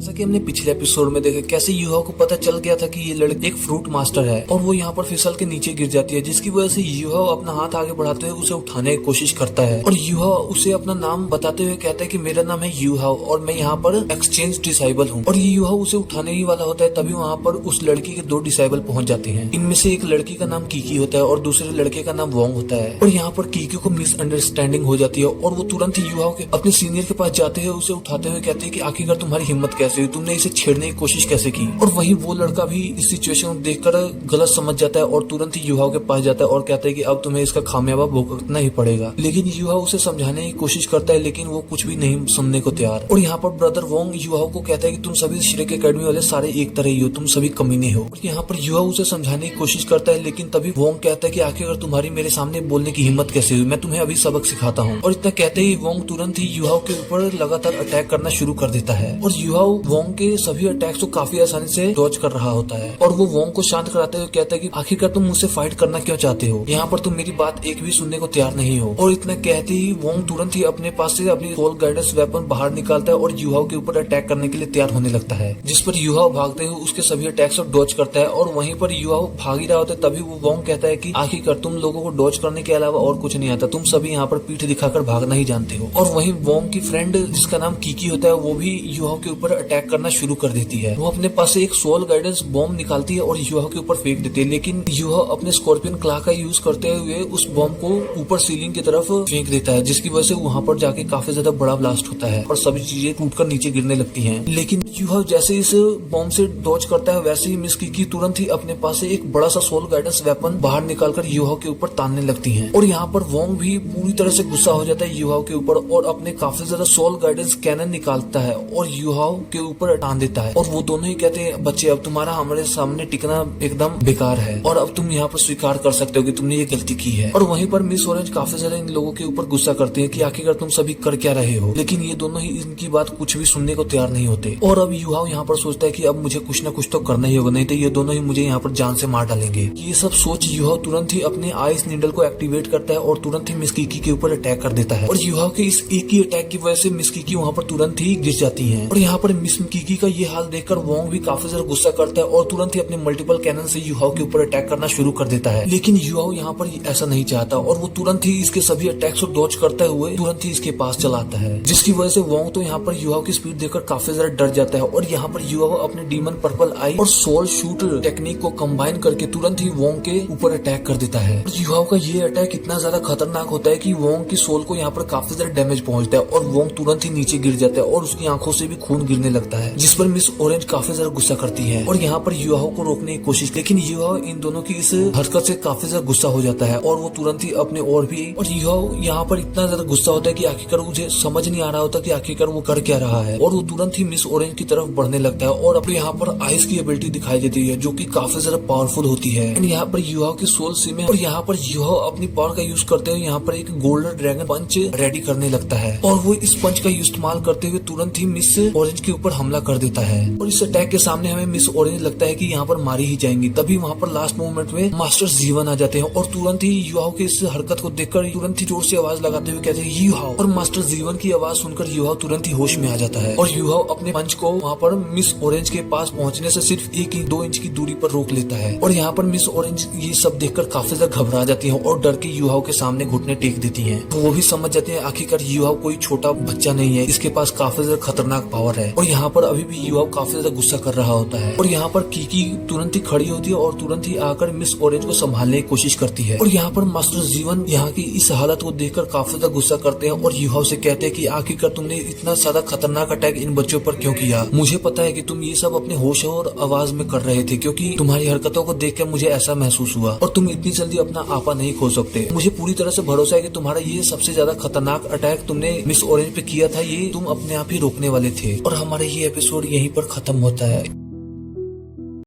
जैसा कि हमने पिछले एपिसोड में देखा कैसे युहा को पता चल गया था कि ये लड़की एक फ्रूट मास्टर है और वो यहाँ पर फिसल के नीचे गिर जाती है, जिसकी वजह से युहा अपना हाथ आगे बढ़ाते हुए उसे उठाने की कोशिश करता है और युहा उसे अपना नाम बताते हुए कहता है कि मेरा नाम है युहा और मैं यहाँ पर एक्सचेंज डिसाइबल हूँ। और ये युहा उसे उठाने ही वाला होता है, तभी वहाँ पर उस लड़की के 2 डिसाइबल पहुंच जाते हैं। इनमें से एक लड़की का नाम कीकी होता है और दूसरे लड़के का नाम वोंग होता है। और यहाँ पर कीकी को मिसअंडरस्टैंडिंग हो जाती है और वो तुरंत ही युहा के अपने सीनियर के पास जाते हैं, उसे उठाते हुए कहते हैं कि आखिरकार तुम्हारी हिम्मत कैसे हुई, तुमने इसे छेड़ने की कोशिश कैसे की। और वहीं वो लड़का भी इस सिचुएशन को देखकर गलत समझ जाता है और तुरंत ही युहा के पास जाता है और कहता है कि अब तुम्हें इसका खामियाजा भुगतना ही पड़ेगा। लेकिन युहा उसे समझाने की कोशिश करता है, लेकिन वो कुछ भी नहीं सुनने को तैयार। और यहाँ पर ब्रदर वोंग युहा को कहता है कि तुम सभी श्रेक एकेडमी वाले सारे एक तरह ही हो, तुम सभी कमीने हो। और यहाँ पर युहा उसे समझाने की कोशिश करता है, लेकिन तभी वोंग कहता है कि आखिर तुम्हारी मेरे सामने बोलने की हिम्मत कैसे हुई, मैं तुम्हें अभी सबक सिखाता हूँ। और इतना कहते ही वोंग तुरंत ही युहा के ऊपर लगातार अटैक करना शुरू कर देता है और युहा वोंग के सभी अटैक्स को काफी आसानी से डॉज कर रहा होता है। और वो वोंग को शांत कराते हुए कहता है कि आखिरकार तुम मुझसे फाइट करना क्यों चाहते हो, यहाँ पर तुम मेरी बात एक भी सुनने को तैयार नहीं हो। और इतना कहते ही वोंग तुरंत ही अपने पास से अपनी सोल गाइडेंस वेपन बाहर निकालता है और युहा के ऊपर अटैक करने के लिए तैयार होने लगता है, जिस पर युहा भागते हुए उसके सभी अटैक्स को डॉज करता है। और वहीं पर युहा भाग ही रहा होता है, तभी वो वोंग कहता है कि आखिरकार तुम लोगों को डॉज करने के अलावा और कुछ नहीं आता, तुम सभी यहाँ पर पीठ दिखाकर भागना ही जानते हो। और वहीं वोंग की फ्रेंड जिसका नाम कीकी होता है वो भी युहा के ऊपर अटैक करना शुरू कर देती है। वो अपने पास से एक सोल गाइडेंस बॉम्ब निकालती है और युहा के ऊपर फेंक देती है, लेकिन युहा अपने स्कॉर्पियन क्ला का यूज करते हुए उस बॉम्ब को ऊपर सीलिंग की तरफ फेंक देता है, जिसकी वजह से वहाँ पर जाके काफी ज्यादा बड़ा ब्लास्ट होता है और सभी चीजें टूटकर नीचे गिरने लगती हैं। लेकिन युहा जैसे इस बॉम्ब से डॉज करता है, वैसे ही मिस कीकी तुरंत ही अपने पास से एक बड़ा सा सोल गाइडेंस वेपन बाहर निकालकर युहा के ऊपर तानने लगती हैं। और यहाँ पर वोंग भी पूरी तरह से गुस्सा हो जाता है युहा के ऊपर और अपने काफी ज्यादा सोल गाइडेंस कैनन निकालता है और युहा के ऊपर तान देता है। और वो दोनों ही कहते हैं बच्चे अब तुम्हारा हमारे सामने टिकना एकदम बेकार है और अब तुम यहाँ पर स्वीकार कर सकते हो कि तुमने ये गलती की है। और वहीं पर मिस ऑरेंज काफी ज्यादा इन लोगों के ऊपर गुस्सा करते हैं कि आखिरकार तुम सभी कर क्या रहे हो, लेकिन ये दोनों ही इनकी बात कुछ भी सुनने को तैयार नहीं होते। और अब युहा यहाँ पर सोचता है कि अब मुझे कुछ ना कुछ तो करना ही होगा, नहीं तो ये दोनों ही मुझे यहाँ पर जान से मार डालेंगे। ये सब सोच युहा तुरंत ही अपने आइस नीडल को एक्टिवेट करता है और तुरंत ही मिस कीकी के ऊपर अटैक कर देता है। और युहा के इस एक ही अटैक की वजह से मिस कीकी वहाँ पर तुरंत ही गिर जाती है। और यहाँ पर मिस कीकी का ये हाल देखकर वोंग भी काफी ज्यादा गुस्सा करता है और तुरंत ही अपने मल्टीपल कैनन से युहा के ऊपर अटैक करना शुरू कर देता है। लेकिन युहा यहाँ पर ऐसा नहीं चाहता और वो तुरंत ही इसके सभी अटैक्स को डॉज करते हुए तुरंत ही इसके पास चलाता है, जिसकी वजह से वोंग तो यहाँ पर युहा की स्पीड देखकर काफी ज्यादा डर जाता है। और यहाँ पर युहा अपने डीमन पर्पल आई और सोल शूट टेक्निक को कंबाइन करके तुरंत ही वोंग के ऊपर अटैक कर देता है। युहा का ये अटैक इतना ज्यादा खतरनाक होता है कि वोंग की सोल को यहाँ पर काफी ज्यादा डैमेज पहुंचता है और वोंग तुरंत ही नीचे गिर जाता है और उसकी आंखों से भी खून गिरने लगता है, जिस पर मिस ऑरेंज काफी ज्यादा गुस्सा करती है और यहाँ पर युहा को रोकने की कोशिश, लेकिन युहा इन दोनों की इस हरकत से काफी ज्यादा गुस्सा हो जाता है और वो तुरंत ही अपने और युहा यहाँ पर इतना ज्यादा गुस्सा होता है कि आखिरकार मुझे समझ नहीं आ रहा होता कि आखिरकार वो कर क्या रहा है और वो तुरंत ही मिस ऑरेंज की तरफ बढ़ने लगता है और अपने यहाँ पर आइस की एबिलिटी दिखाई देती है जो कि काफी ज्यादा पावरफुल होती है। यहाँ पर युहा की सोल सिम है और यहाँ पर युहा अपनी पावर का यूज करते हुए यहाँ पर एक गोल्डन ड्रैगन पंच रेडी करने लगता है और वो इस पंच का इस्तेमाल करते हुए तुरंत ही मिस ऑरेंज के ऊपर हमला कर देता है। और इस अटैक के सामने हमें मिस ऑरेंज लगता है कि यहाँ पर मारी ही जाएंगी, तभी वहाँ पर लास्ट मोमेंट में मास्टर जीवन आ जाते हैं और तुरंत ही युहा की इस हरकत को देखकर तुरंत ही जोर से आवाज लगाते हुए कहते हैं युहा, और मास्टर जीवन की आवाज सुनकर युहा तुरंत ही होश में आ जाता है और युहा अपने पंच को वहाँ पर मिस ऑरेंज के पास पहुँचने से सिर्फ 1-2 इंच की दूरी पर रोक लेता है। और यहाँ पर मिस ऑरेंज ये सब देखकर काफी ज्यादा घबरा जाती है और डर के युहा के सामने घुटने टेक देती है। तो वो भी समझ जाते हैं आखिरकार युहा कोई छोटा बच्चा नहीं है, इसके पास काफी ज्यादा खतरनाक पावर है। और यहाँ पर अभी भी युहा काफी ज्यादा गुस्सा कर रहा होता है और यहाँ पर कीकी तुरंत ही खड़ी होती है और तुरंत ही आकर मिस ऑरेंज को संभालने की कोशिश करती है। और यहाँ पर मास्टर जीवन यहाँ की इस हालत को देखकर काफी ज्यादा गुस्सा करते हैं और युहा से कहते हैं कि आखिरकार तुमने इतना ज्यादा खतरनाक अटैक इन बच्चों पर क्यों किया। मुझे पता है कि तुम ये सब अपने होश और आवाज में कर रहे थे, क्योंकि तुम्हारी हरकतों को देखकर मुझे ऐसा महसूस हुआ और तुम इतनी जल्दी अपना आपा नहीं खो सकते। मुझे पूरी तरह से भरोसा है कि तुम्हारा ये सबसे ज्यादा खतरनाक अटैक तुमने मिस ऑरेंज पे किया था, ये तुम अपने आप ही रोकने वाले थे। और हमारे ये एपिसोड यहीं पर खत्म होता है।